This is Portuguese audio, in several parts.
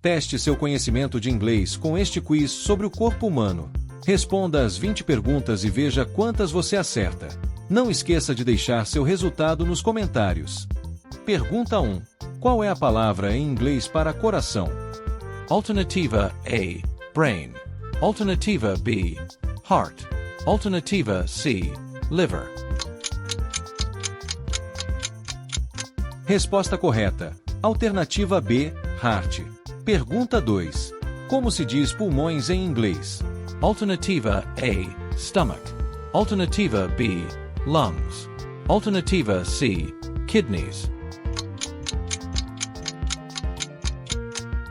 Teste seu conhecimento de inglês com este quiz sobre o corpo humano. Responda as 20 perguntas e veja quantas você acerta. Não esqueça de deixar seu resultado nos comentários. Pergunta 1. Qual é a palavra em inglês para coração? Alternativa A. Brain. Alternativa B. Heart. Alternativa C. Liver. Resposta correta. Alternativa B. Heart. Pergunta 2. Como se diz pulmões em inglês? Alternativa A. Stomach. Alternativa B. Lungs. Alternativa C. Kidneys.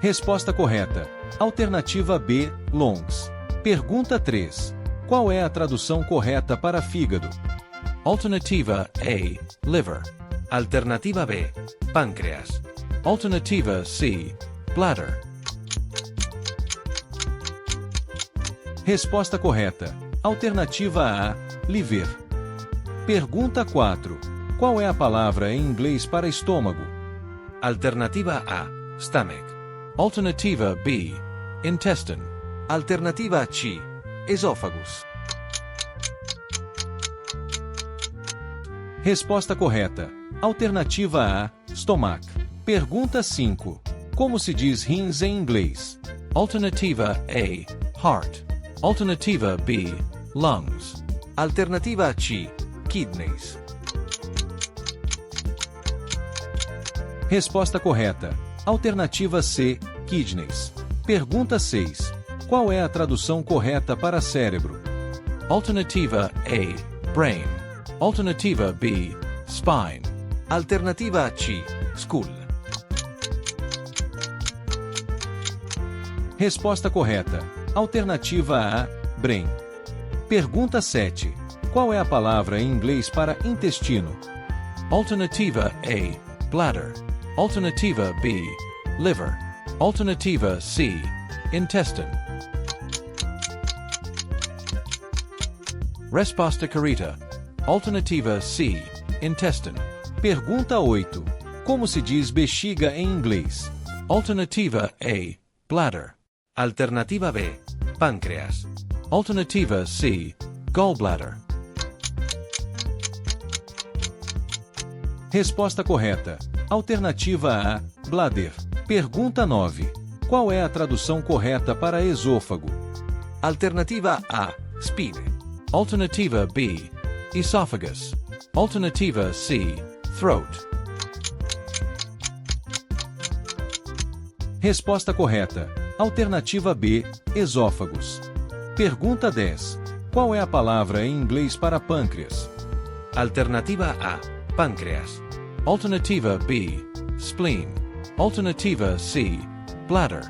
Resposta correta. Alternativa B. Lungs. Pergunta 3. Qual é a tradução correta para fígado? Alternativa A. Liver. Alternativa B. Páncreas. Alternativa C. Bladder. Resposta correta. Alternativa A. Liver. Pergunta 4. Qual é a palavra em inglês para estômago? Alternativa A. Stomach. Alternativa B. Intestine. Alternativa C. Esófagos. Resposta correta. Alternativa A. Stomach. Pergunta 5. Como se diz rins em inglês? Alternativa A. Heart. Alternativa B. Lungs. Alternativa C. Kidneys. Resposta correta. Alternativa C. Kidneys. Pergunta 6. Qual é a tradução correta para cérebro? Alternativa A. Brain. Alternativa B. Spine. Alternativa C. Skull. Resposta correta. Alternativa A. Brain. Pergunta 7. Qual é a palavra em inglês para intestino? Alternativa A. Bladder. Alternativa B. Liver. Alternativa C. Intestine. Resposta correta. Alternativa C. Intestine. Pergunta 8. Como se diz bexiga em inglês? Alternativa A. Bladder. Alternativa B. Páncreas. Alternativa C. Gallbladder. Resposta correta. Alternativa A. Bladder. Pergunta 9. Qual é a tradução correta para esôfago? Alternativa A. Spine. Alternativa B. Esophagus. Alternativa C. Throat. Resposta correta. Alternativa B. Esófagos. Pergunta 10. Qual é a palavra em inglês para pâncreas? Alternativa A. Páncreas. Alternativa B. Spleen. Alternativa C. Bladder.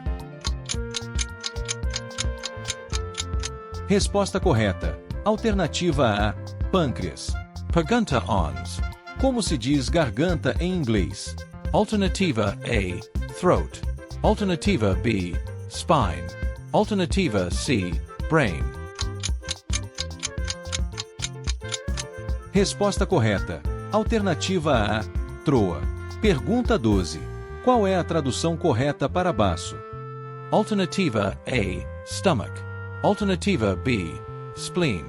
Resposta correta. Alternativa A. Pâncreas. Pergunta 11. Como se diz garganta em inglês? Alternativa A. Throat. Alternativa B. Spine. Alternativa C. Brain. Resposta correta. Alternativa A. Troa. Pergunta 12. Qual é a tradução correta para baço? Alternativa A. Stomach. Alternativa B. Spleen.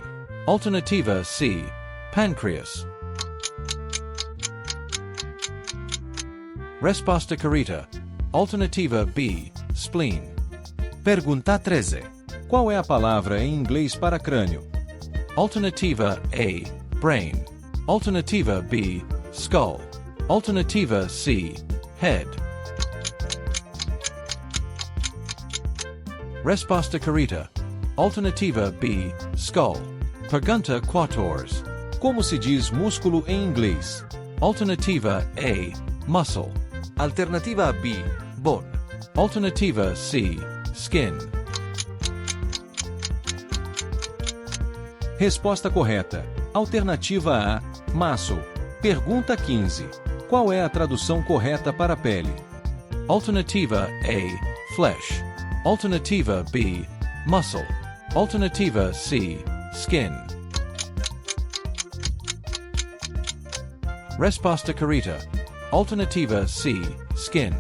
Alternativa C. Pancreas. Resposta correta. Alternativa B. Spleen. Pergunta 13. Qual é a palavra em inglês para crânio? Alternativa A. Brain. Alternativa B. Skull. Alternativa C. Head. Resposta correta. Alternativa B. Skull. Pergunta 14. Como se diz músculo em inglês? Alternativa A. Muscle. Alternativa B. Bone. Alternativa C. Skin. Resposta correta. Alternativa A. Muscle. Pergunta 15. Qual é a tradução correta para pele? Alternativa A. Flesh. Alternativa B. Muscle. Alternativa C. Skin. Resposta correta. Alternativa C. Skin.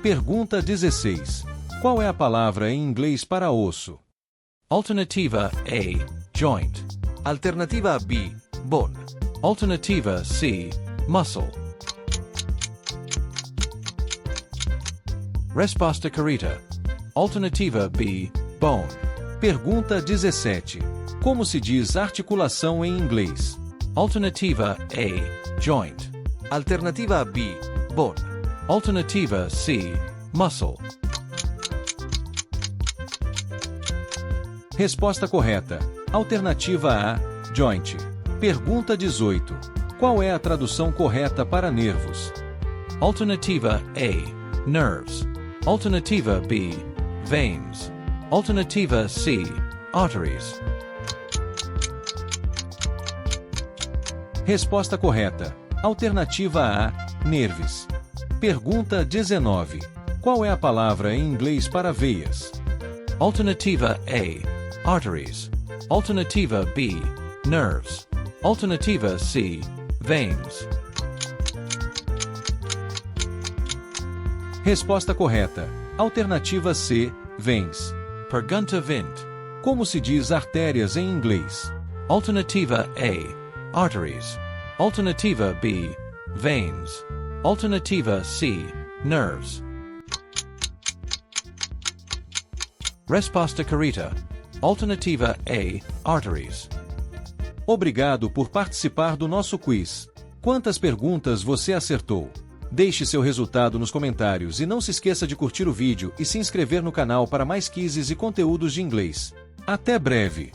Pergunta 16. Qual é a palavra em inglês para osso? Alternativa A, joint. Alternativa B, bone. Alternativa C, muscle. Resposta correta. Alternativa B, bone. Pergunta 17. Como se diz articulação em inglês? Alternativa A, joint. Alternativa B, bone. Alternativa C, muscle. Resposta correta. Alternativa A, joint. Pergunta 18. Qual é a tradução correta para nervos? Alternativa A, nerves. Alternativa B, veins. Alternativa C, arteries. Resposta correta. Alternativa A, nerves. Pergunta 19. Qual é a palavra em inglês para veias? Alternativa A, arteries. Alternativa B, nerves. Alternativa C, veins. Resposta correta. Alternativa C, veins. Pergunta 20. Como se diz artérias em inglês? Alternativa A, arteries. Alternativa B, veins. Alternativa C, nerves. Resposta correta. Alternativa A, arteries. Obrigado por participar do nosso quiz. Quantas perguntas você acertou? Deixe seu resultado nos comentários e não se esqueça de curtir o vídeo e se inscrever no canal para mais quizzes e conteúdos de inglês. Até breve!